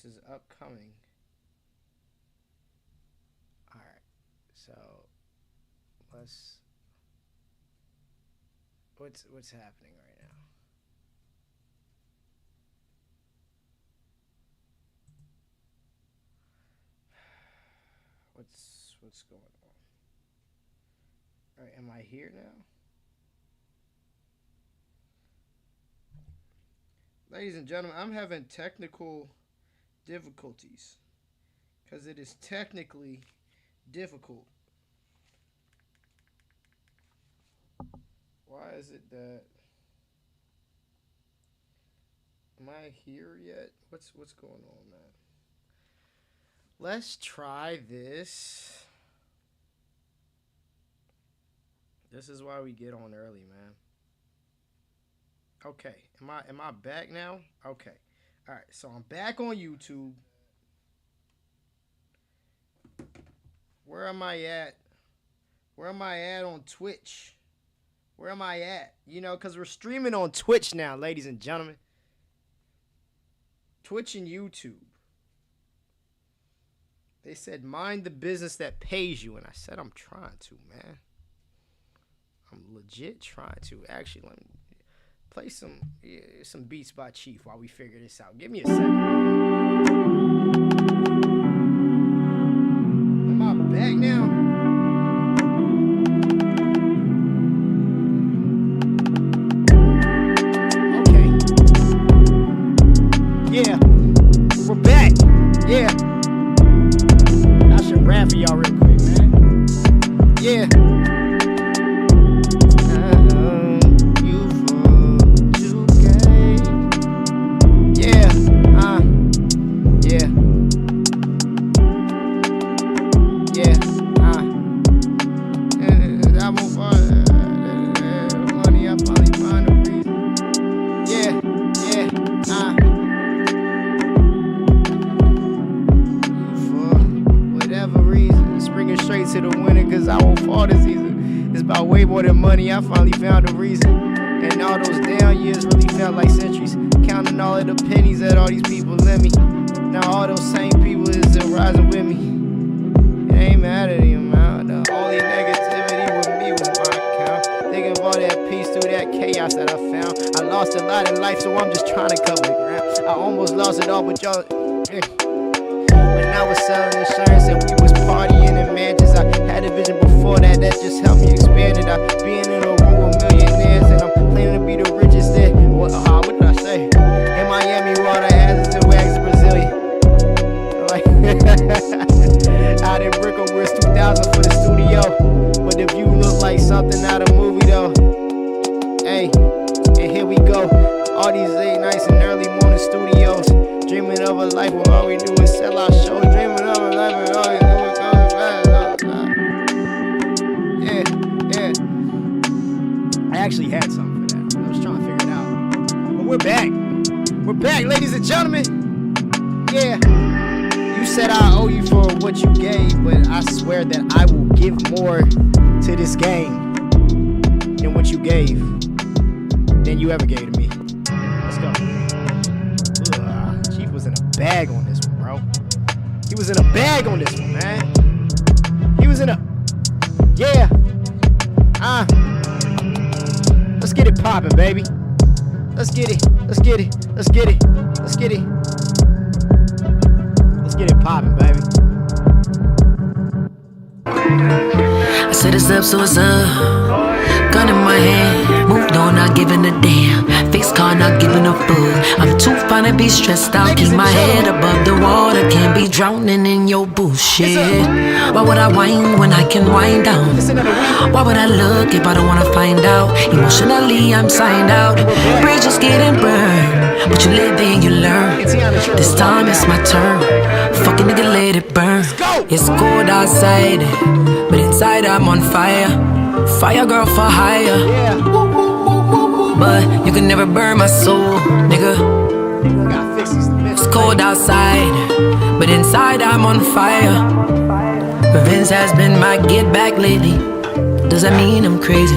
This is upcoming. All right, so what's happening right now? What's going on? All right, am I here now? Ladies and gentlemen, I'm having technical difficulties because it is technically difficult. Why is it that? Am I here yet? What's going on, man? Let's try this. This is why we get on early, man. Okay, am I back now? Okay. All right, so I'm back on YouTube. Where am I at? Where am I at on Twitch? Where am I at? You know, because we're streaming on Twitch now, ladies and gentlemen. Twitch and YouTube. They said, mind the business that pays you. And I said, I'm trying to, man. I'm legit trying to. Actually, let me play some beats by Chief while we figure this out. Give me a second. Am I back now? Okay. Yeah. We're back. Yeah. I should rap for y'all real quick, man. Yeah. Way more than money, I finally found a reason. And all those down years really felt like centuries. Counting all of the pennies that all these people lent me. Now all those same people is rising with me. It ain't matter the amount. The only negativity with me was my account. Thinking of all that peace through that chaos that I found. I lost a lot in life, so I'm just trying to cover the ground. I almost lost it all, but y'all. When I was selling insurance and we was partying in mansions, I had a vision before that just helped me expand it. I being in a room with millionaires and I'm planning to be the richest there. What did I say? In Miami, water hazards and wax Brazilian. Like out in Brickell, where's 2,000 for the studio. But the view look like something out of a movie though. Hey, and here we go. All these late nights and early morning studios. Dreaming of a life where all we do is sell our shows. Dreaming of a life where all we do is go fast. Yeah. I actually had something for that. I was trying to figure it out. But we're back. We're back, ladies and gentlemen. Yeah. You said I owe you for what you gave, but I swear that I will give more to this game than what you gave, than you ever gave to me. Let's go. Bag on this one, bro. He was in a bag on this one, man. He was in a let's get it poppin', baby. Let's get it poppin', baby. I said it's up, so it's up. Gun in my hand, moved on, not giving a damn. Fixed car, not giving a fuck. I'm too fine to be stressed out. Keep my head above the water. Can't be drowning in your bullshit. Why would I whine when I can wind down? Why would I look if I don't wanna find out? Emotionally, I'm signed out. Bridges getting burned, but you live and you learn. This time it's my turn. Fucking nigga, let it burn. It's cold outside, but inside I'm on fire. Fire girl for hire. But you can never burn my soul, nigga. It's cold outside, but inside I'm on fire. Revenge has been my get back lately. Does that mean I'm crazy?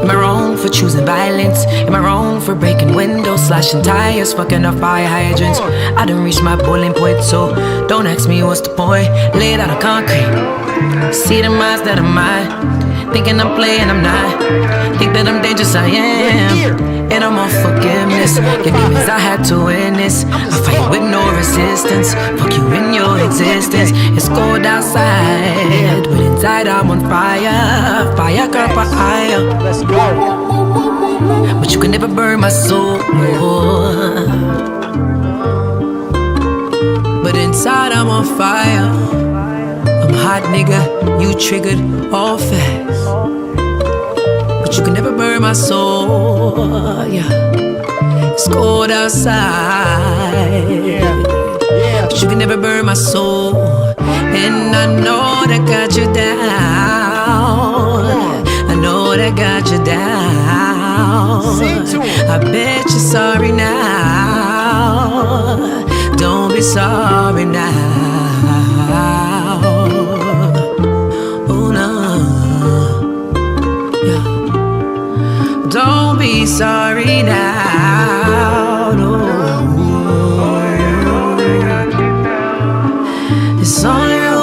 Am I wrong for choosing violence? Am I wrong for breaking windows, slashing tires, fucking up fire hydrants? I done reached my boiling point, so don't ask me what's the point. Lay it out of concrete. See the minds that are mine. Thinking I'm playing, I'm not. Think that I'm dangerous, I am. And I'm on forgiveness. Your demons I had to witness. I fight with no resistance. Fuck you in your existence. It's cold outside, but inside I'm on fire. Fire, girl, fire. Let's go. But you can never burn my soul. But inside I'm on fire. I'm hot, nigga. You triggered all fast. But you can never burn my soul. Yeah. It's cold outside. But you can never burn my soul. And I know that got you down. I know that got you down. I bet you're sorry now. Don't be sorry now. Oh no. Yeah. Don't be sorry now. No. It's on you.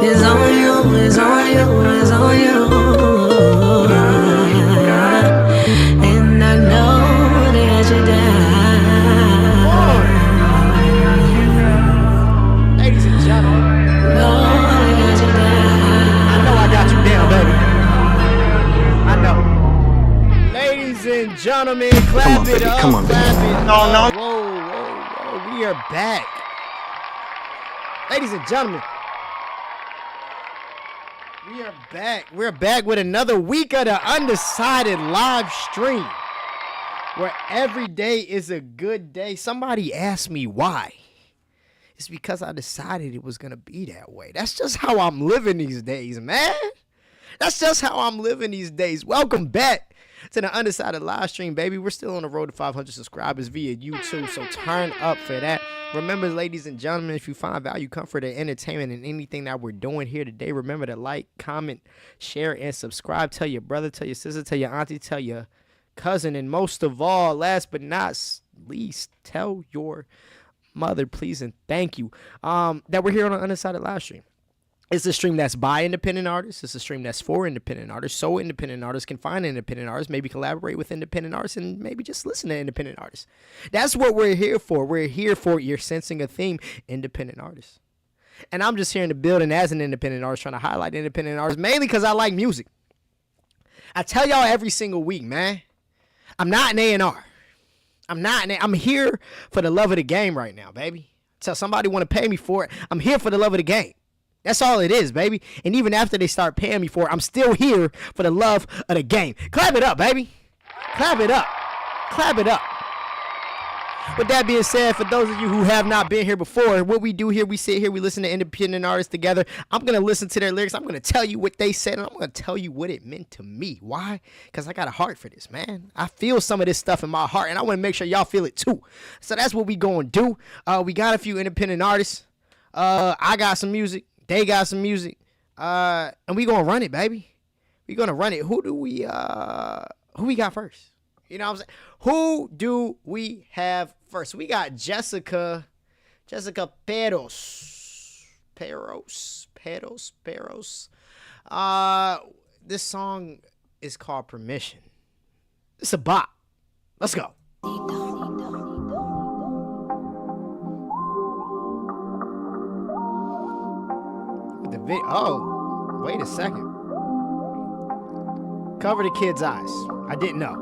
It's on you. It's on you. It's on you. And I know that you're down. Ladies and gentlemen, I know I got you down, baby. I know. Ladies and gentlemen, clap it up. Come on, clap it No. up. Whoa. We are back. Ladies and gentlemen, we are back. We're back with another week of the Undecided live stream, where every day is a good day. Somebody asked me why. It's because I decided it was going to be that way. That's just how I'm living these days, man. That's just how I'm living these days. Welcome back to the Undecided Livestream, baby. We're still on the road to 500 subscribers via YouTube, so turn up for that. Remember, ladies and gentlemen, if you find value, comfort, and entertainment in anything that we're doing here today, remember to like, comment, share, and subscribe. Tell your brother, tell your sister, tell your auntie, tell your cousin, and most of all, last but not least, tell your mother, please, and thank you that we're here on an Undecided Livestream. It's a stream that's by independent artists. It's a stream that's for independent artists, so independent artists can find independent artists, maybe collaborate with independent artists, and maybe just listen to independent artists. That's what we're here for. We're here for, you're sensing a theme, independent artists. And I'm just here in the building as an independent artist, trying to highlight independent artists, mainly because I like music. I tell y'all every single week, man, I'm not an A&R. I'm here for the love of the game right now, baby. Tell somebody want to pay me for it. I'm here for the love of the game. That's all it is, baby. And even after they start paying me for it, I'm still here for the love of the game. Clap it up, baby. Clap it up. Clap it up. With that being said, for those of you who have not been here before, what we do here, we sit here, we listen to independent artists together. I'm going to listen to their lyrics. I'm going to tell you what they said, and I'm going to tell you what it meant to me. Why? Because I got a heart for this, man. I feel some of this stuff in my heart, and I want to make sure y'all feel it too. So that's what we going to do. We got a few independent artists. I got some music. They got some music. And we going to run it, baby. We going to run it. Who we got first? You know what I'm saying? Who do we have first? We got Jessica Peros. This song is called Permission. It's a bop. Let's go. The video. Oh, wait a second. Cover the kid's eyes. I didn't know.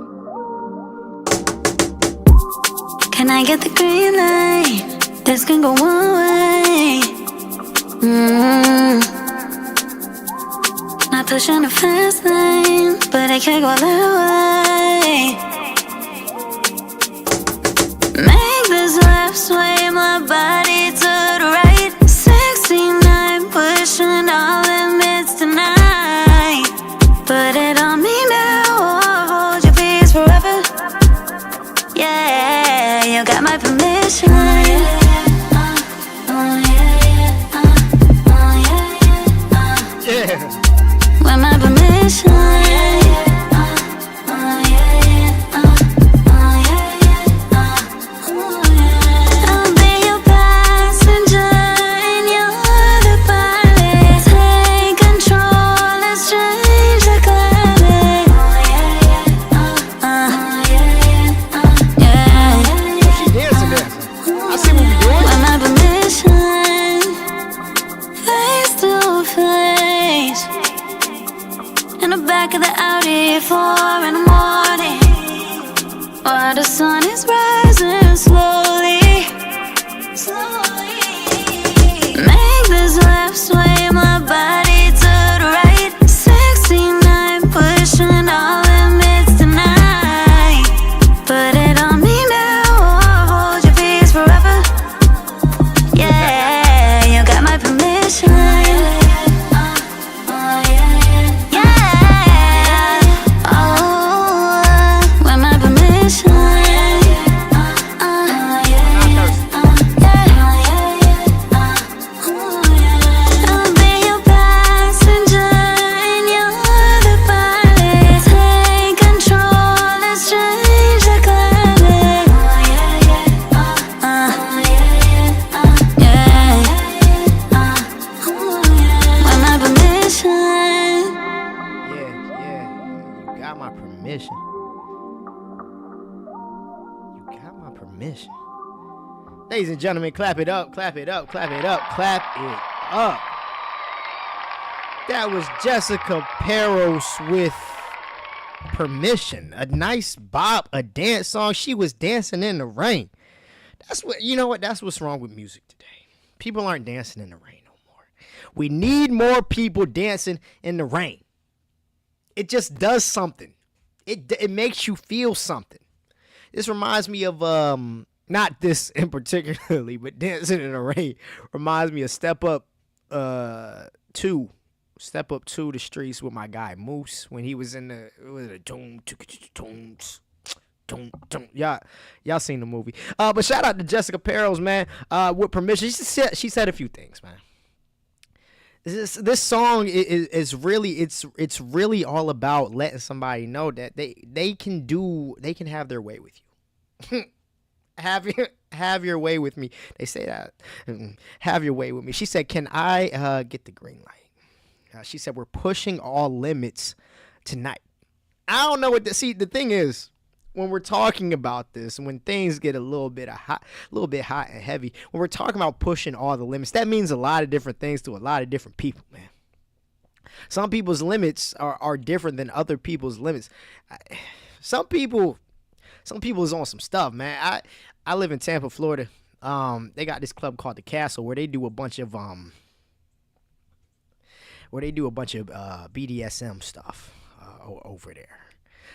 Can I get the green light? This can go one way. Not pushing a fast lane, but I can't go that way. Make this left sway my body to the right. 69, pushing all limits tonight. Put it on me now, or hold your peace forever. Yeah, you got my permission. Yeah. With my permission. permission, face to face, in the back of the Audi, 4 in the morning, while the sun is rising slowly. Make this left sway my body to the right. 69, pushing all limits tonight. Put it on me now, or hold your peace forever. Yeah, you got my permission. Yeah, oh, with my permission. I'll be your passenger and you're the pilot. Take control, let's change the climate. With my permission. You got my permission. You got my permission. Ladies and gentlemen, clap it up, clap it up, clap it up, clap it up. That was Jessica Peros with Permission. A nice bop, a dance song. She was dancing in the rain. That's what, you know what? That's what's wrong with music today. People aren't dancing in the rain no more. We need more people dancing in the rain. It just does something. It makes you feel something. This reminds me of not this in particularly, but Dancing in the Rain reminds me of Step Up 2. Step Up 2 the streets with my guy Moose when he was in the y'all seen the movie. But shout out to Jessica Peros, man. With permission, she said a few things, man. This song is really it's really all about letting somebody know that they can have their way with you. have your way with me. They say that. Have your way with me. She said, "Can I get the green light?" She said, "We're pushing all limits tonight." I don't know what the thing is. When we're talking about this, when things get a little bit hot and heavy, when we're talking about pushing all the limits, that means a lot of different things to a lot of different people, man. Some people's limits are different than other people's limits. Some people is on some stuff, man. I live in Tampa, Florida. They got this club called the Castle where they do a bunch of BDSM stuff over there.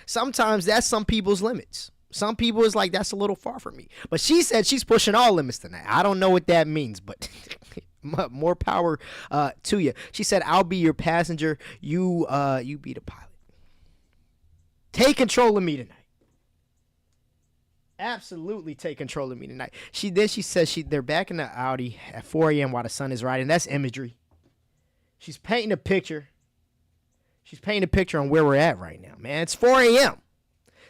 Sometimes that's some people's limits. Some people is like, that's a little far from me. But she said she's pushing all limits tonight. I don't know what that means, but more power to you. She said, "I'll be your passenger. You be the pilot. Take control of me tonight." Absolutely take control of me tonight. She says they're back in the Audi at 4 a.m. while the sun is rising. That's imagery. She's painting a picture. She's painting a picture on where we're at right now, man. It's 4 a.m.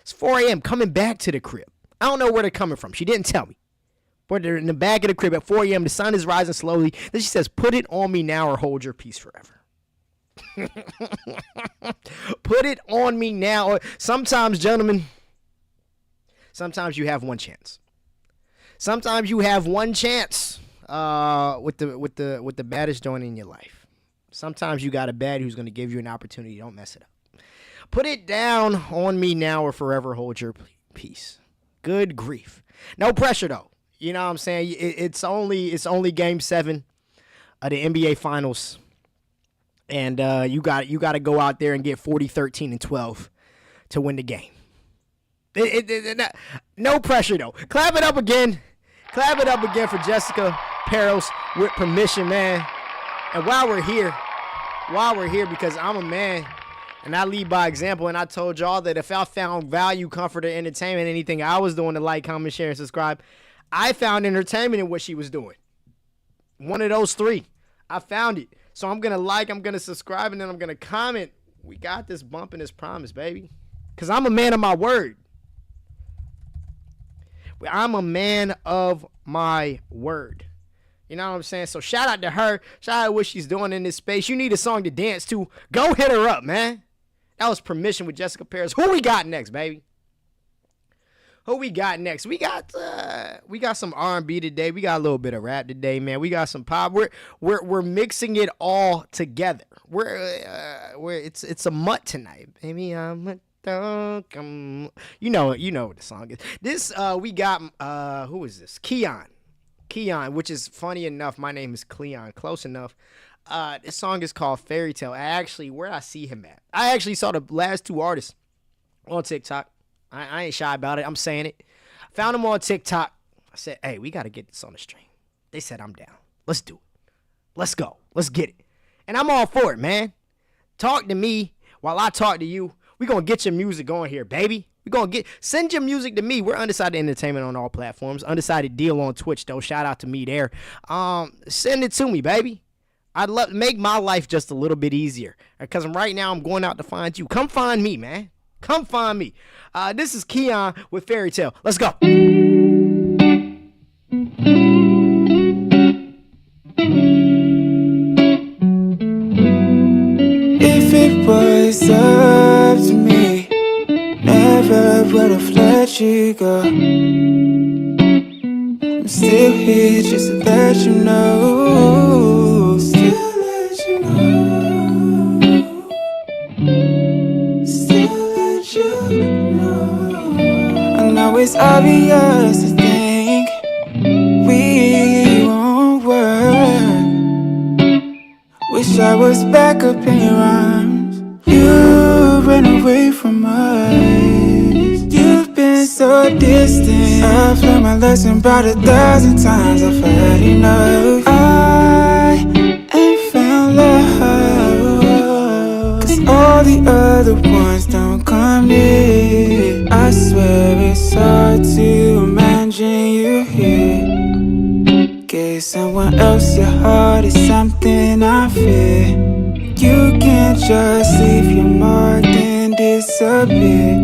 It's 4 a.m. coming back to the crib. I don't know where they're coming from. She didn't tell me. But they're in the back of the crib at 4 a.m. The sun is rising slowly. Then she says, "Put it on me now or hold your peace forever." Put it on me now. Sometimes, gentlemen, sometimes you have one chance. Sometimes you have one chance with the baddest joint in your life. Sometimes you got a bad who's going to give you an opportunity. Don't mess it up. Put it down on me now or forever hold your peace. Good grief. No pressure, though. You know what I'm saying? It's only Game 7 of the NBA Finals. And you got to go out there and get 40, 13, and 12 to win the game. No pressure, though. Clap it up again. Clap it up again for Jessica Peros with permission, man. And while we're here, because I'm a man and I lead by example, and I told y'all that if I found value, comfort, or entertainment, anything I was doing to like, comment, share, and subscribe, I found entertainment in what she was doing. One of those three. I found it. So I'm going to like, I'm going to subscribe, and then I'm going to comment. We got this bump in this promise, baby. Because I'm a man of my word. I'm a man of my word. You know what I'm saying? So shout out to her. Shout out to what she's doing in this space. You need a song to dance to. Go hit her up, man. That was Permission with Jessica Peros. Who we got next, baby? Who we got next? We got some R&B today. We got a little bit of rap today, man. We got some pop. We're mixing it all together. It's a mutt tonight, baby. You know what the song is. This we got who is this? Keyon, which is funny enough. My name is Cleon. Close enough. This song is called Fairy Tale. Where I see him at? I actually saw the last two artists on TikTok. I ain't shy about it. I'm saying it. Found them on TikTok. I said, hey, we got to get this on the stream. They said, I'm down. Let's do it. Let's go. Let's get it. And I'm all for it, man. Talk to me while I talk to you. We going to get your music going here, baby. We going to send your music to me. We're Undecided Entertainment on all platforms. Undecided Deal on Twitch, though. Shout out to me there. Send it to me, baby. I'd love to make my life just a little bit easier. Because right now I'm going out to find you. Come find me, man. Come find me. This is Keyon with Fairy Tale. Let's go. If it was up to me, never would have let you go. I'm still here just to let you know. Still let you know. Still let you know. I know it's obvious to think we won't work. Wish I was back up in your arms. You ran away from us. You've been so distant. I've learned my lesson about 1,000 times. I've had enough. I ain't found love, 'cause all the other ones don't come near. I swear it's hard to imagine you here. Gave someone else your heart is something I fear. You can't just leave your mark and disappear.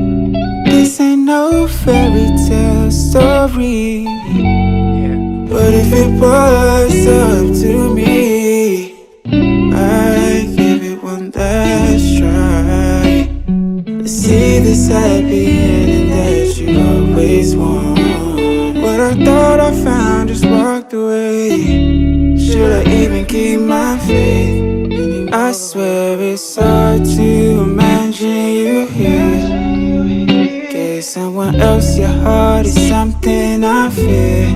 This ain't no fairy tale story. But if it was up to me, I'd give it one last try. To see this happy ending that you always want. What I thought I found just walked away. Should I even keep my faith? I swear it's hard to imagine you here. Gave someone else your heart is something I fear.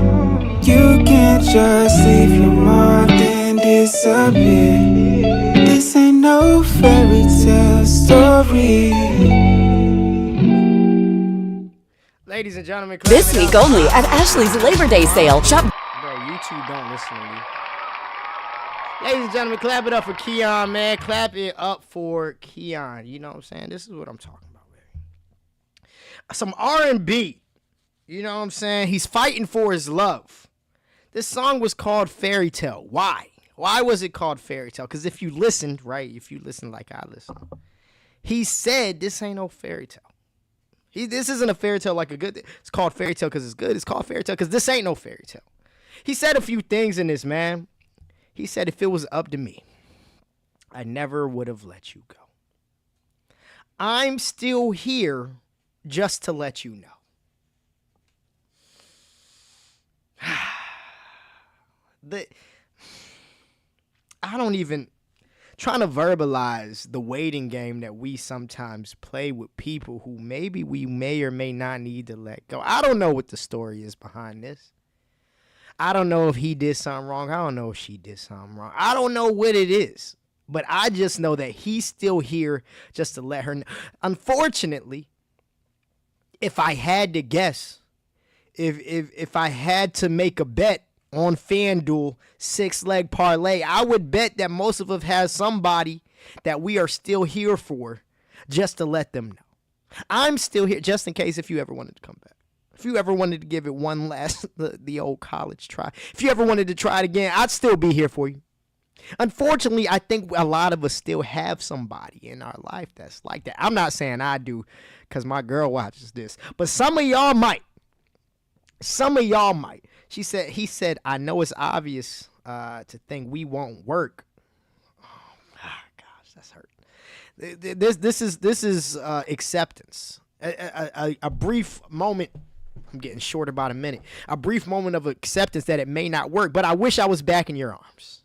You can't just leave your mark and disappear. This ain't no fairy tale story. Ladies and gentlemen, This week only at Ashley's Labor Day sale. Shop. Bro, YouTube don't listen to me. Ladies and gentlemen, clap it up for Keyon, man. Clap it up for Keyon. You know what I'm saying? This is what I'm talking about, baby. Some R&B. You know what I'm saying? He's fighting for his love. This song was called Fairy Tale. Why? Why was it called Fairy Tale? Because if you listened, right, if you listened like I listened, he said this ain't no fairy tale. This isn't a fairy tale like a good. It's called Fairy Tale because it's good. It's called Fairy Tale because this ain't no fairy tale. He said a few things in this, man. He said, if it was up to me, I never would have let you go. I'm still here just to let you know. I don't even trying to verbalize the waiting game that we sometimes play with people who maybe we may or may not need to let go. I don't know what the story is behind this. I don't know if he did something wrong. I don't know if she did something wrong. I don't know what it is. But I just know that he's still here just to let her know. Unfortunately, if I had to guess, if I had to make a bet on FanDuel 6-leg parlay, I would bet that most of us have somebody that we are still here for just to let them know. I'm still here just in case if you ever wanted to come back. If you ever wanted to give it one last, the old college try. If you ever wanted to try it again, I'd still be here for you. Unfortunately, I think a lot of us still have somebody in our life that's like that. I'm not saying I do because my girl watches this. But some of y'all might. Some of y'all might. He said, I know it's obvious to think we won't work. Oh, gosh, that's hurt. This is acceptance. A brief moment I'm getting short about a minute. A brief moment of acceptance that it may not work, but I wish I was back in your arms.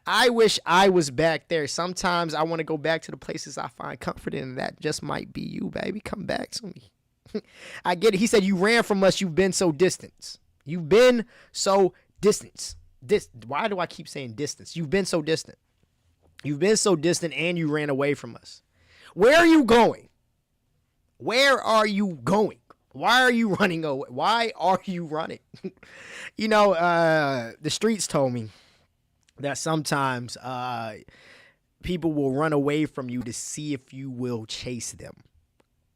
I wish I was back there. Sometimes I want to go back to the places I find comfort in, and that just might be you, baby. Come back to me. I get it. He said, you ran from us. You've been so distant. You've been so distant. Why do I keep saying distance? You've been so distant. You've been so distant and you ran away from us. Where are you going? Where are you going? Why are you running away? Why are you running? You know, the streets told me that sometimes people will run away from you to see if you will chase them.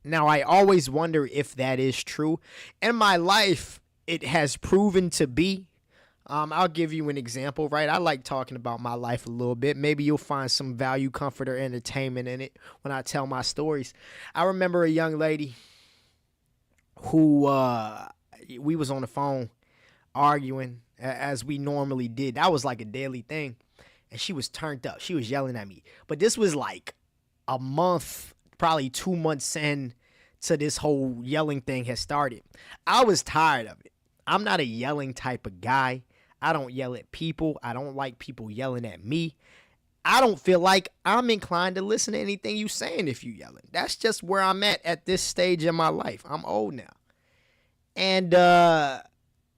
Now, I always wonder if that is true. In my life, it has proven to be. I'll give you an example, right? I like talking about my life a little bit. Maybe you'll find some value, comfort, or entertainment in it when I tell my stories. I remember a young lady who we was on the phone arguing as we normally did. That was like a daily thing. And she was turned up. She was yelling at me. But this was like a month, probably 2 months in to this whole yelling thing has started. I was tired of it. I'm not a yelling type of guy. I don't yell at people. I don't like people yelling at me. I don't feel like I'm inclined to listen to anything you saying if you yelling. That's just where I'm at this stage in my life. I'm old now. And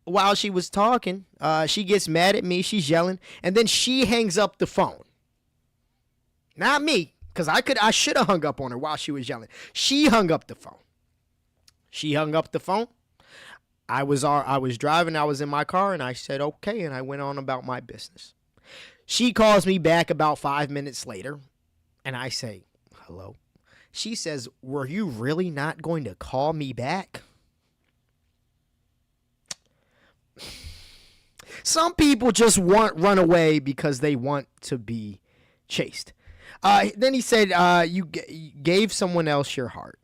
while she was talking, she gets mad at me. She's yelling. And then she hangs up the phone. Not me, because I should have hung up on her while she was yelling. She hung up the phone. She hung up the phone. I was driving. I was in my car, and I said, okay, and I went on about my business. She calls me back about 5 minutes later, and I say, hello. She says, were you really not going to call me back? Some people just run away because they want to be chased. Then he said, you gave someone else your heart,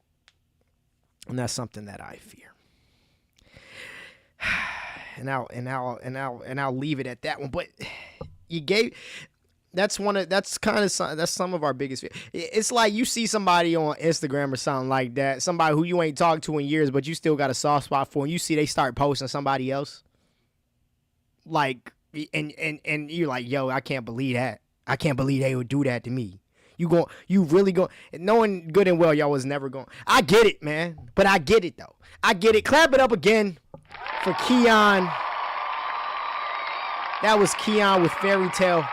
and that's something that I fear. And I'll leave it at that one. But that's some of our biggest fear. It's like you see somebody on Instagram or something like that, somebody who you ain't talked to in years, but you still got a soft spot for, and you see they start posting somebody else. Like, and you're like, yo, I can't believe that. I can't believe they would do that to me. You really go, knowing good and well y'all was never going. I get it, man. But I get it though. I get it. Clap it up again for Keyon. That was Keyon with Fairy Tale.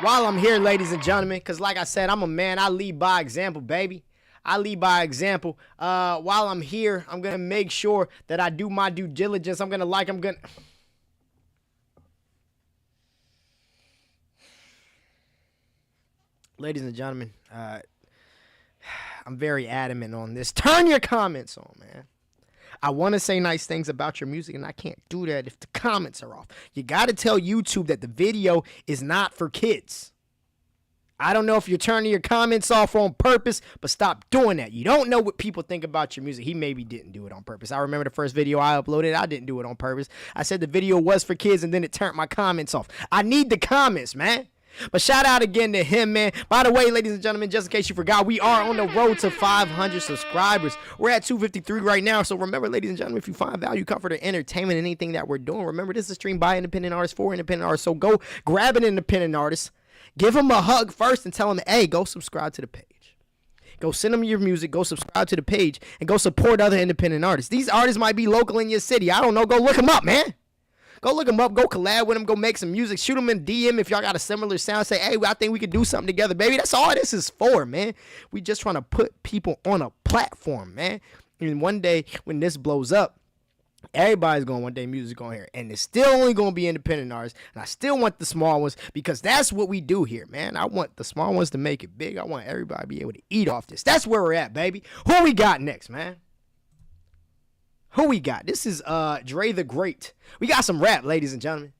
While I'm here, ladies and gentlemen, because like I said, I'm a man. I lead by example, baby. I lead by example. While I'm here, I'm going to make sure that I do my due diligence. Ladies and gentlemen, I'm very adamant on this. Turn your comments on, man. I want to say nice things about your music, and I can't do that if the comments are off. You got to tell YouTube that the video is not for kids. I don't know if you're turning your comments off on purpose, but stop doing that. You don't know what people think about your music. He maybe didn't do it on purpose. I remember the first video I uploaded, I didn't do it on purpose. I said the video was for kids, and then it turned my comments off. I need the comments, man. But shout out again to him, man. By the way, ladies and gentlemen, just in case you forgot, we are on the road to 500 subscribers. We're at 253 right now. So remember, ladies and gentlemen, if you find value, comfort, or entertainment in anything that we're doing, remember this is a stream by independent artists for independent artists. So go grab an independent artist, give him a hug first, and tell him, hey, go subscribe to the page. Go send them your music, go subscribe to the page, and go support other independent artists. These artists might be local in your city. I don't know. Go look them up, man. Go look them up. Go collab with them. Go make some music. Shoot them in DM if y'all got a similar sound. Say, hey, I think we could do something together, baby. That's all this is for, man. We just trying to put people on a platform, man. And one day when this blows up, everybody's going, one day music's going to hear. And it's still only going to be independent artists. And I still want the small ones because that's what we do here, man. I want the small ones to make it big. I want everybody to be able to eat off this. That's where we're at, baby. Who we got next, man? Who we got? This is Dre the Great. We got some rap, ladies and gentlemen.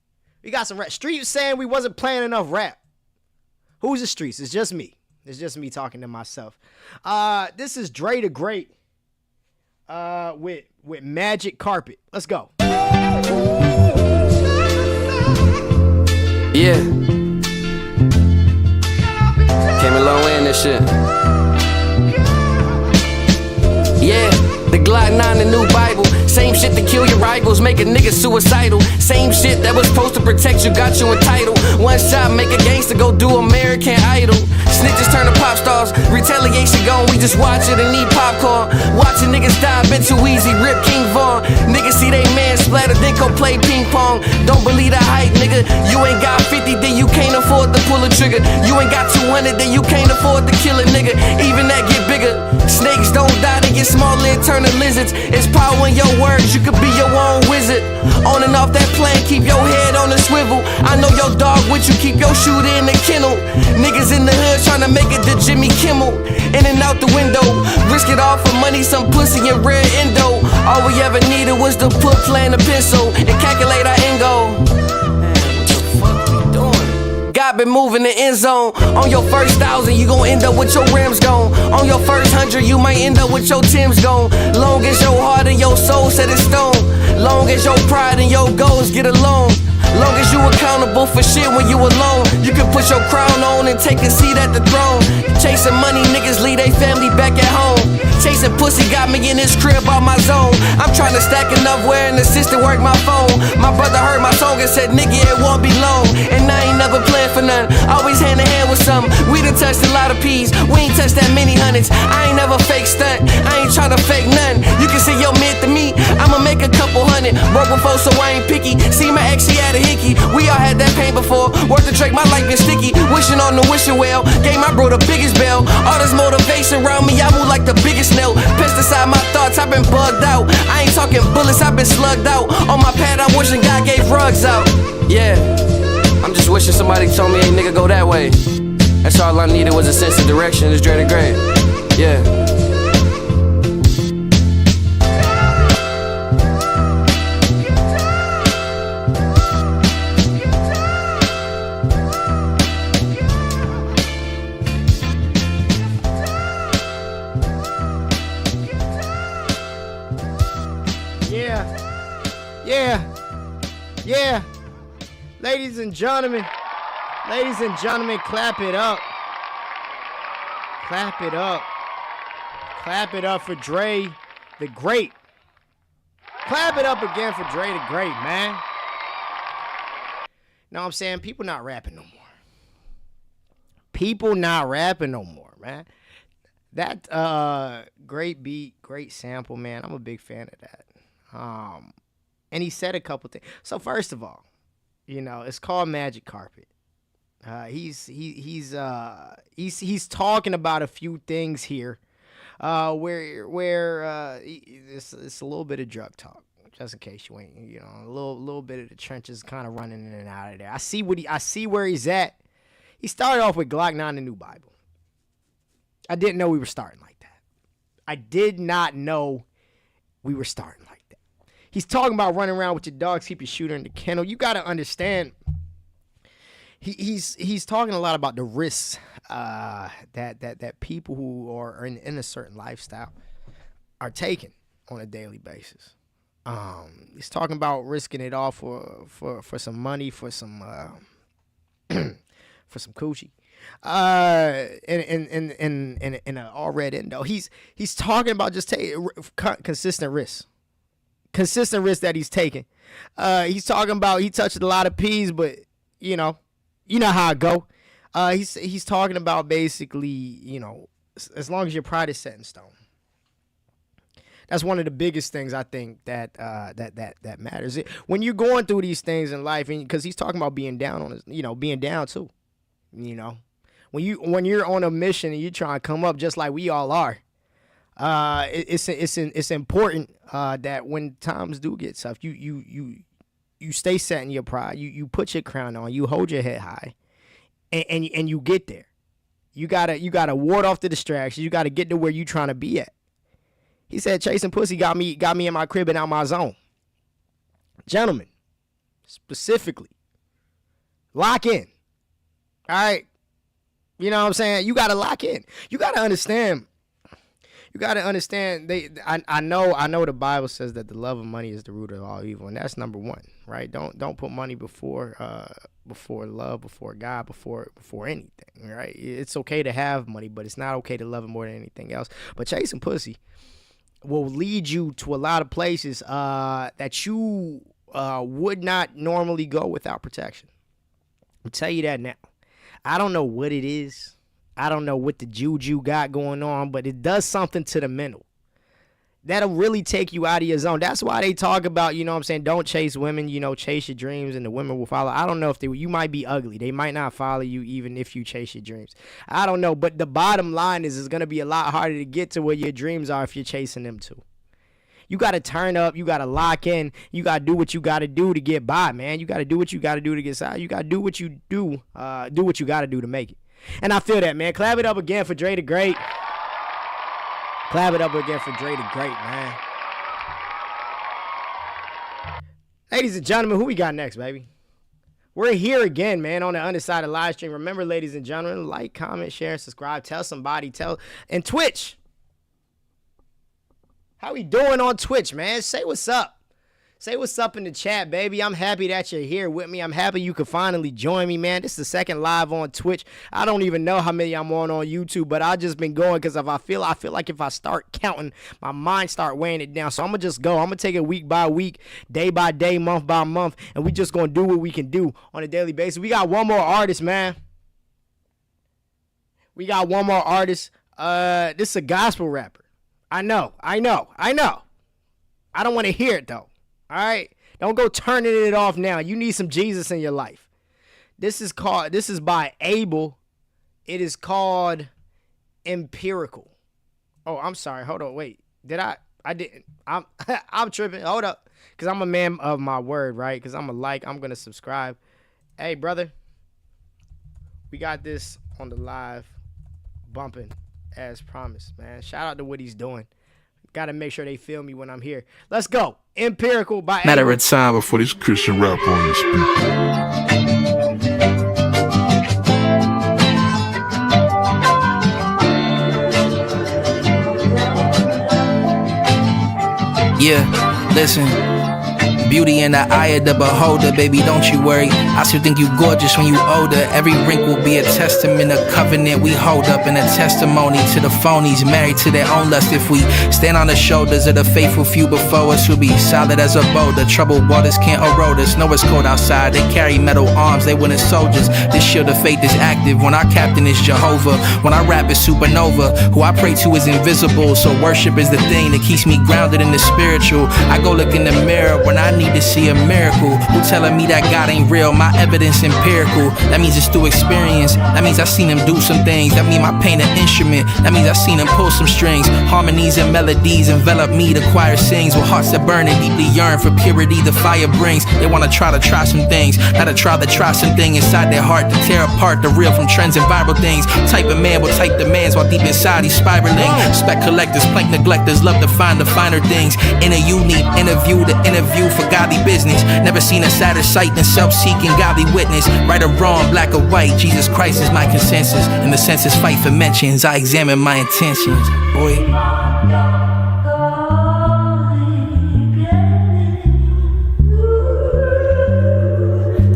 We got some rap. Streets saying we wasn't playing enough rap. Who's the streets? It's just me. It's just me talking to myself. This is Dre the Great with Magic Carpet. Let's go. Yeah. Came a long way in this shit. Yeah. The Glock 9, the new Bible. Same shit that kill your rivals, make a nigga suicidal. Same shit that was supposed to protect you, got you entitled. One shot, make a gangster go do American Idol. Snitches turn to pop stars, retaliation gone, we just watch it and eat popcorn. Watching niggas die, been too easy, rip King Von. Niggas see they man splatter, then go play ping pong. Don't believe the hype, nigga. You ain't got 50, then you can't afford to pull a trigger. You ain't got 200, then you can't afford to kill a nigga. Even that get bigger. Snakes don't die, they get smaller and turn to lizards. It's power in your words, you could be your own wizard. On and off that plane, keep your head on the swivel. I know your dog with you, keep your shooter in the kennel. Niggas in the hood tryna make it to Jimmy Kimmel. In and out the window, risk it all for money, some pussy and rare endo. All we ever needed was to put play in a pencil and calculate our end goal. God been moving the end zone. On your first 1,000, you gon' end up with your rims gone. On your first 100, you might end up with your Timbs gone. Long as your heart and your soul set in stone. Long as your pride and your goals get along. Long as you accountable for shit when you alone. You can put your crown on and take a seat at the throne. Chasing money, niggas leave they family back at home. Chasing pussy got me in this crib on my zone. I'm trying to stack enough where an assistant work my phone. My brother heard my song and said, nigga, it won't be long. And I ain't never playing for none, always hand in hand with something. We done touched a lot of peas, we ain't touched that many hundreds. I ain't never fake stunt, I ain't tryna fake none. You can see your mid to me, I'ma make a couple hundred. Broke before so I ain't picky, see my ex, he had a hickey. We all had that pain before, worth the Drake, my life is sticky. Wishing on the wishing well, gave my bro the biggest bell. All this motivation around me, I move like the biggest nail. Pesticide my thoughts, I've been bugged out. I ain't talking bullets, I've been slugged out. On my pad, I'm wishing God gave rugs out. Yeah, I'm just wishing somebody told me, hey nigga, go that way. That's all I needed was a sense of direction, it's dreaded great. Yeah. Yeah. Ladies and gentlemen, clap it up. Clap it up. Clap it up for Dre the Great. Clap it up again for Dre the Great, man. Know what I'm saying? People not rapping no more. Man. That great beat, great sample, man. I'm a big fan of that. And he said a couple things. So first of all, you know, it's called Magic Carpet. He's talking about a few things here, where it's a little bit of drug talk, just in case you ain't, you know, a little bit of the trenches kind of running in and out of there. I see where he's at. He started off with Glock 9, the New Bible. I didn't know we were starting like that. I did not know we were starting like that. He's talking about running around with your dogs, keep your shooter in the kennel. You got to understand, he's talking a lot about the risks that people who are in a certain lifestyle are taking on a daily basis. He's talking about risking it all for some money, for some for some coochie. In an all red endo. He's talking about just consistent risks. Consistent risk that he's taking. He's talking about he touched a lot of P's, but you know how it go. He's talking about basically, you know, as long as your pride is set in stone. That's one of the biggest things I think that matters. When you're going through these things in life, and because he's talking about being down on his, you know, being down too. You know, when you're on a mission and you're trying to come up, just like we all are. It's important that when times do get tough, you stay set in your pride. You put your crown on. You hold your head high, and you get there. You gotta ward off the distractions. You gotta get to where you trying to be at. He said chasing pussy got me in my crib and out my zone. Gentlemen, specifically, lock in. All right, you know what I'm saying? You gotta lock in. You gotta understand. I know the Bible says that the love of money is the root of all evil, and that's number one, right? Don't put money before love, before God, before anything, right? It's okay to have money, but it's not okay to love it more than anything else. But chasing pussy, will lead you to a lot of places that you would not normally go without protection. I'll tell you that now. I don't know what it is. I don't know what the juju got going on, but it does something to the mental. That'll really take you out of your zone. That's why they talk about, you know what I'm saying, don't chase women, you know, chase your dreams and the women will follow. I don't know if you might be ugly. They might not follow you even if you chase your dreams. I don't know, but the bottom line is it's going to be a lot harder to get to where your dreams are if you're chasing them too. You got to turn up. You got to lock in. You got to do what you got to do to get by, man. You got to do what you got to do to get side. You got to do what you do what you got to do to make it. And I feel that, man. Clap it up again for Dre the Great. Clap it up again for Dre the Great, man. Ladies and gentlemen, who we got next, baby? We're here again, man, on the Undecided Livestream. Remember, ladies and gentlemen, like, comment, share, and subscribe. Tell somebody. And Twitch. How we doing on Twitch, man? Say what's up. Say what's up in the chat, baby. I'm happy that you're here with me. I'm happy you could finally join me, man. This is the second live on Twitch. I don't even know how many I'm on YouTube, but I've just been going because if I feel like if I start counting, my mind start weighing it down. So I'm going to just go. I'm going to take it week by week, day by day, month by month, and we just going to do what we can do on a daily basis. We got one more artist, man. We got one more artist. This is a gospel rapper. I know. I don't want to hear it, though. All right, don't go turning it off now. You need some Jesus in your life. This is by Aable. It is called Empirical. Oh, I'm sorry. Hold on. Wait. I didn't. I'm tripping. Hold up. Because I'm a man of my word, right? Because I'm going to subscribe. Hey, brother. We got this on the live bumping as promised, man. Shout out to what he's doing. Got to make sure they feel me when I'm here. Let's go. Empirical by Aable. Matter of time before this Christian rap on your speaker. Yeah, listen. Beauty in the eye of the beholder, baby, don't you worry. I still think you gorgeous when you older. Every wrinkle will be a testament, a covenant we hold up, and a testimony to the phonies married to their own lust. If we stand on the shoulders of the faithful few before us, we'll be solid as a boulder. Troubled waters can't erode us. Know it's cold outside. They carry metal arms, they winning soldiers. This shield of faith is active when our captain is Jehovah. When I rap is supernova. Who I pray to is invisible, so worship is the thing that keeps me grounded in the spiritual. I go look in the mirror when I need to see a miracle. Who telling me that God ain't real? My evidence empirical. That means it's through experience. That means I seen him do some things. That means my pain an instrument. That means I seen him pull some strings. Harmonies and melodies envelop me. The choir sings with hearts that burn and deeply yearn for purity the fire brings. They wanna try some things. Not to try something inside their heart to tear apart the real from trends and viral things. Type of man will type demands while deep inside he's spiraling. Spec collectors, plank neglectors love to find the finer things. In a unique interview to interview for godly business. Never seen a sadder sight than self-seeking godly witness. Right or wrong, black or white, Jesus Christ is my consensus. In the census fight for mentions, I examine my intentions. Boy.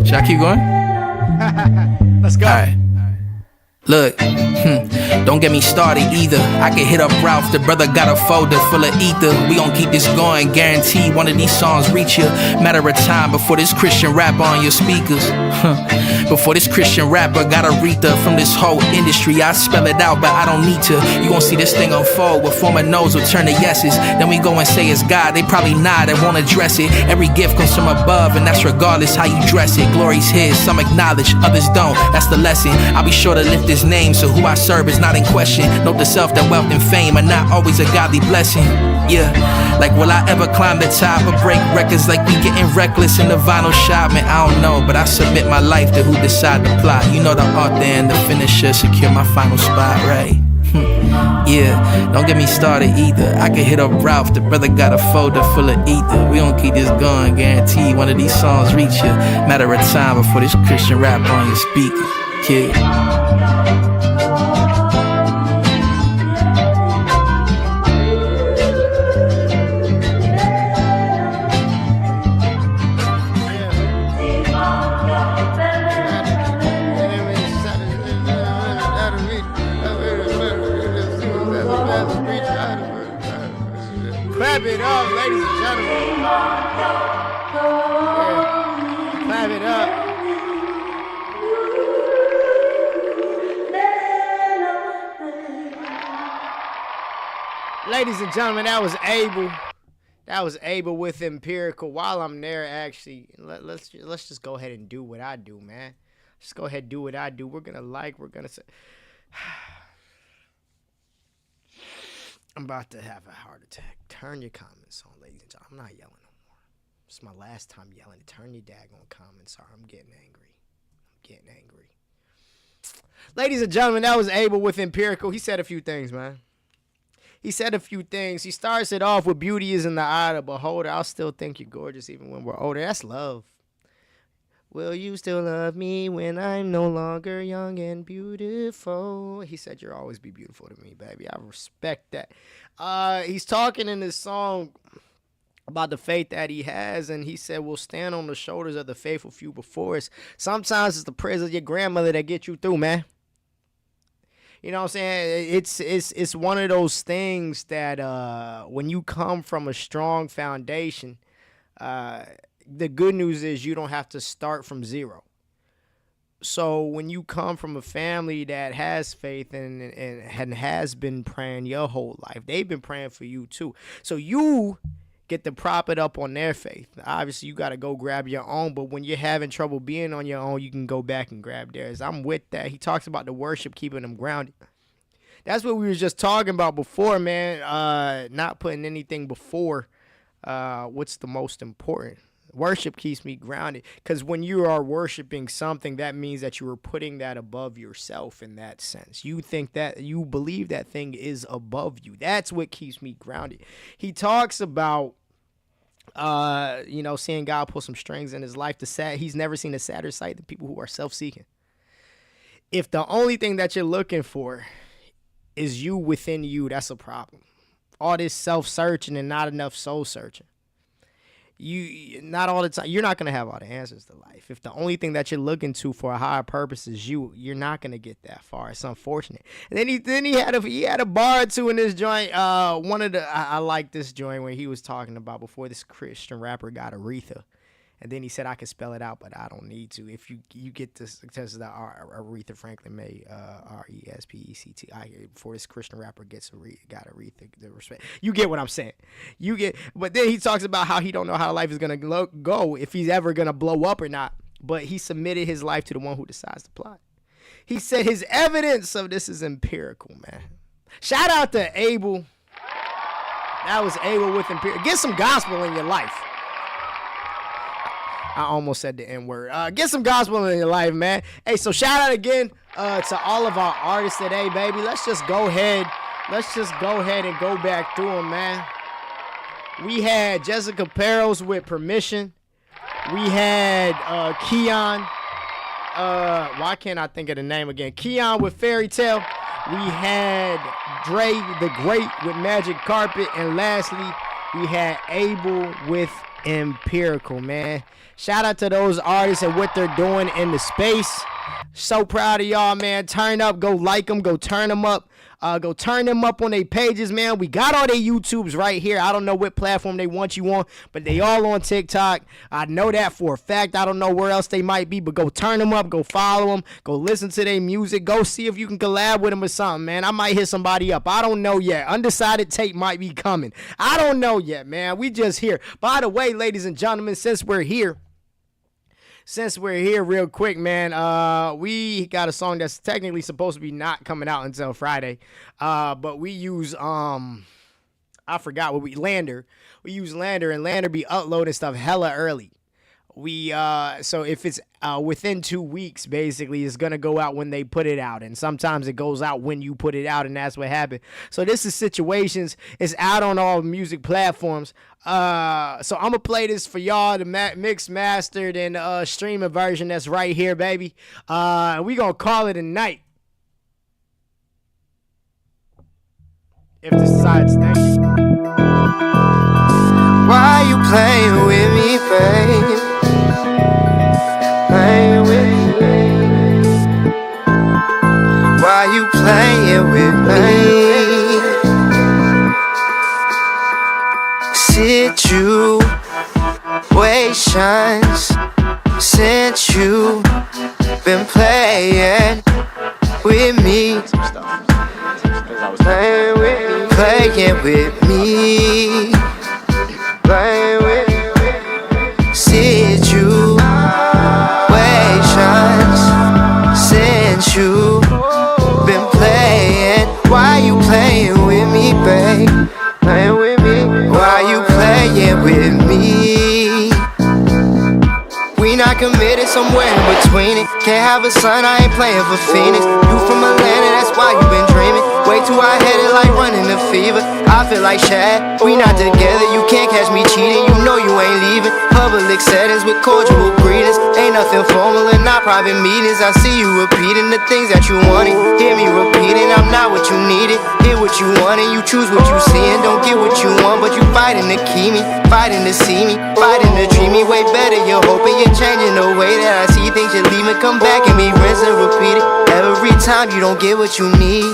Should I keep going? Let's go. All right. Look, don't get me started either. I can hit up Ralph, the brother got a folder full of ether. We gon' keep this going, guarantee one of these songs reach you. Matter of time before this Christian rapper on your speakers. Before this Christian rapper got a Rita from this whole industry. I spell it out, but I don't need to. You gon' see this thing unfold with former no's will turn to yeses. Then we go and say it's God, they probably nod and won't address it. Every gift comes from above, and that's regardless how you dress it. Glory's his, some acknowledge, others don't. That's the lesson. I'll be sure to lift this name, so who I serve is not in question. Note to self that wealth and fame are not always a godly blessing. Yeah, like will I ever climb the top or break records like we getting reckless in the vinyl shop? Man, I don't know, but I submit my life to who decide to plot. You know the author and the finisher secure my final spot, right? Yeah, don't get me started either. I can hit up Ralph, the brother got a folder full of ether. We gon' keep this going, guarantee one of these songs reach you. Matter of time before this Christian rap on your speaker. Yeah. Ladies and gentlemen, that was Aable. That was Aable with Empirical. While I'm there, actually, let's just go ahead and do what I do, man. Just go ahead and do what I do. We're gonna say. I'm about to have a heart attack. Turn your comments on, ladies and gentlemen. I'm not yelling no more. It's my last time yelling. Turn your daggone comments on. I'm getting angry. Ladies and gentlemen, that was Aable with Empirical. He said a few things, man. He said a few things. He starts it off with beauty is in the eye of the beholder. I'll still think you're gorgeous even when we're older. That's love. Will you still love me when I'm no longer young and beautiful? He said you'll always be beautiful to me, baby. I respect that. He's talking in this song about the faith that he has, and he said we'll stand on the shoulders of the faithful few before us. Sometimes it's the prayers of your grandmother that get you through, man. You know what I'm saying? It's one of those things that when you come from a strong foundation, the good news is you don't have to start from zero. So when you come from a family that has faith and has been praying your whole life, they've been praying for you too. So you get to prop it up on their faith. Obviously, you got to go grab your own, but when you're having trouble being on your own, you can go back and grab theirs. I'm with that. He talks about the worship keeping them grounded. That's what we were just talking about before, man. Not putting anything before what's the most important. Worship keeps me grounded, because when you are worshiping something, that means that you are putting that above yourself in that sense. You think that, you believe that thing is above you. That's what keeps me grounded. He talks about seeing God pull some strings in his life. He's never seen a sadder sight than people who are self-seeking. If the only thing that you're looking for is you within you, that's a problem. All this self-searching and not enough soul-searching. Not all the time. You're not gonna have all the answers to life. If the only thing that you're looking to for a higher purpose is you're not gonna get that far. It's unfortunate. And then he had a bar or two in this joint. I like this joint where he was talking about before this Christian rapper got Aretha. And then he said, I can spell it out, but I don't need to. If you get this, because the Aretha Franklin May, Respect. Before this Christian rapper got Aretha, the respect. You get what I'm saying. But then he talks about how he don't know how life is going to go, if he's ever going to blow up or not. But he submitted his life to the one who decides to apply. He said his evidence of this is empirical, man. Shout out to Aable. That was Aable with empirical. Get some gospel in your life. I almost said the N-word. Get some gospel in your life, man. Hey, so shout out again to all of our artists today, baby. Let's just go ahead and go back through them, man. We had Jessica Perros with Permission. We had Keyon. Why can't I think of the name again? Keyon with Fairy Tale. We had Dre the Great with Magic Carpet. And lastly, we had Aable with Empirical, man. Shout out to those artists and what they're doing in the space. So proud of y'all, man. Turn up, go like them, go turn them up. Go turn them up on their pages, man. We got all their YouTubes right here. I don't know what platform they want you on, but they all on TikTok. I know that for a fact. I don't know where else they might be, but go turn them up, go follow them, go listen to their music, go see if you can collab with them or something, man. I might hit somebody up. I don't know yet. Undecided tape might be coming. I don't know yet, man. We just here. By the way, ladies and gentlemen, since we're here real quick, man, we got a song that's technically supposed to be not coming out until Friday, but we use I forgot what Lander. We use Lander, and Lander be uploading stuff hella early. So if it's within 2 weeks, basically, it's gonna go out when they put it out, and sometimes it goes out when you put it out, and that's what happened. So this is Situations. It's out on all music platforms. So I'm gonna play this for y'all, the mixed, mastered, and streaming version that's right here, baby. We gonna call it a night. If the sides thank you. Why you playing with me, babe? Playing with me. Why you playing with me? Situations since you been playing with me. Playing with me. playing with me. Playing with situations since you been playing. Why you playing with me, babe? Playing with me. Why you playing with me? We not committed, somewhere in between it. Can't have a son, I ain't playing for Phoenix. You from Atlanta, that's why you been dreaming. Way too high-headed, like running the fever. I feel like Shaq, we not together. You can't catch me cheating, you know you ain't leaving. Public settings with cordial greetings. Ain't nothing formal in our private meetings. I see you repeating the things that you wanted. Hear me repeating, I'm not what you needed. Hear what you want and you choose what you see. And don't get what you want, but you fighting to keep me. Fighting to see me, fighting to treat me way better. You're hoping you're changing the way that I see things. You leave and come back and be rinse and repeat it. Every time you don't get what you need.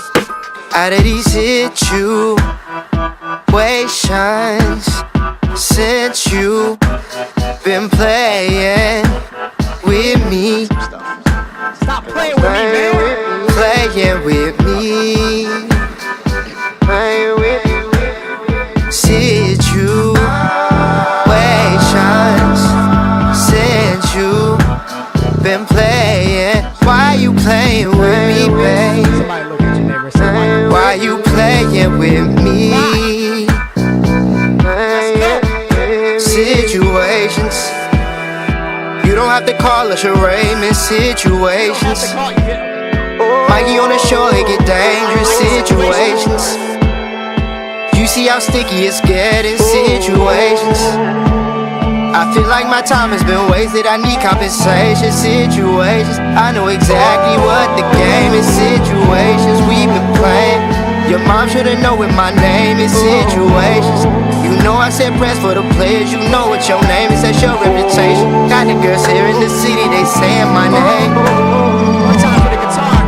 Out of these situations since you been playing with me. Stop playing with me, man. Playing with me. Playing with situations since you been playing. Why you playing with me, babe? Somebody look at your neighbor. Somebody. Why you playing with me? Situations. You don't have to call us arraignment situations. Mikey on the shore, it get dangerous situations. You see how sticky it's getting situations. I feel like my time has been wasted, I need compensation situations. I know exactly what the game is situations we've been playing. Your mom should've known what my name is situations. You know I said press for the players, you know what your name is, that's your reputation. Got the girls here in the city, they saying my name. One time for the guitar.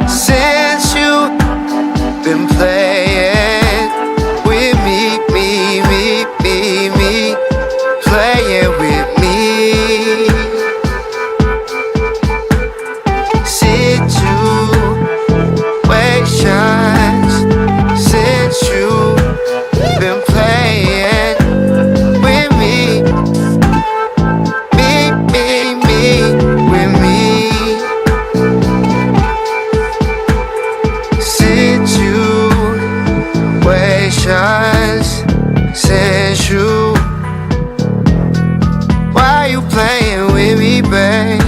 Since you been playing with me, playing with me. Situations since you been playing with me, with me. Situations since you. Why you playing with me, babe?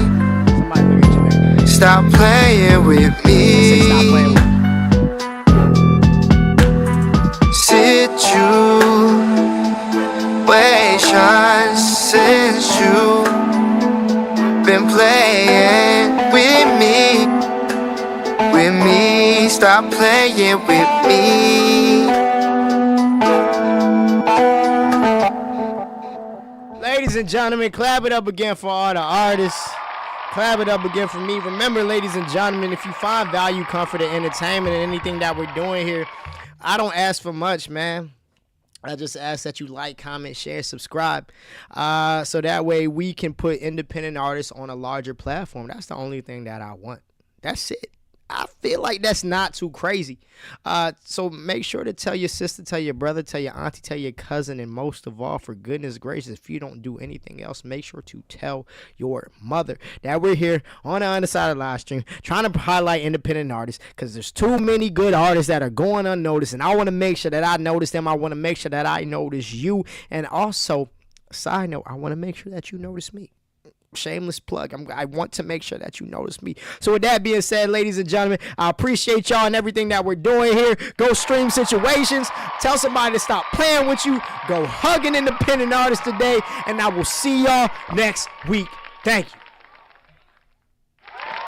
Stop playing with me. Situations since you been playing with me. Stop playing with me. Ladies and gentlemen, clap it up again for all the artists. Clap it up again for me. Remember, ladies and gentlemen, if you find value, comfort, and entertainment in anything that we're doing here, I don't ask for much, man. I just ask that you like, comment, share, subscribe, so that way we can put independent artists on a larger platform. That's the only thing that I want. That's it. I feel like that's not too crazy. So make sure to tell your sister, tell your brother, tell your auntie, tell your cousin, and most of all, for goodness gracious, if you don't do anything else, make sure to tell your mother that we're here on the Undecided Livestream trying to highlight independent artists, because there's too many good artists that are going unnoticed, and I want to make sure that I notice them. I want to make sure that I notice you, and also, side note, I want to make sure that you notice me. Shameless plug. I want to make sure that you notice me. So with that being said, ladies and gentlemen, I appreciate y'all and everything that we're doing here. Go stream situations. Tell somebody to stop playing with you. Go hug an independent artist today. And I will see y'all next week. Thank you.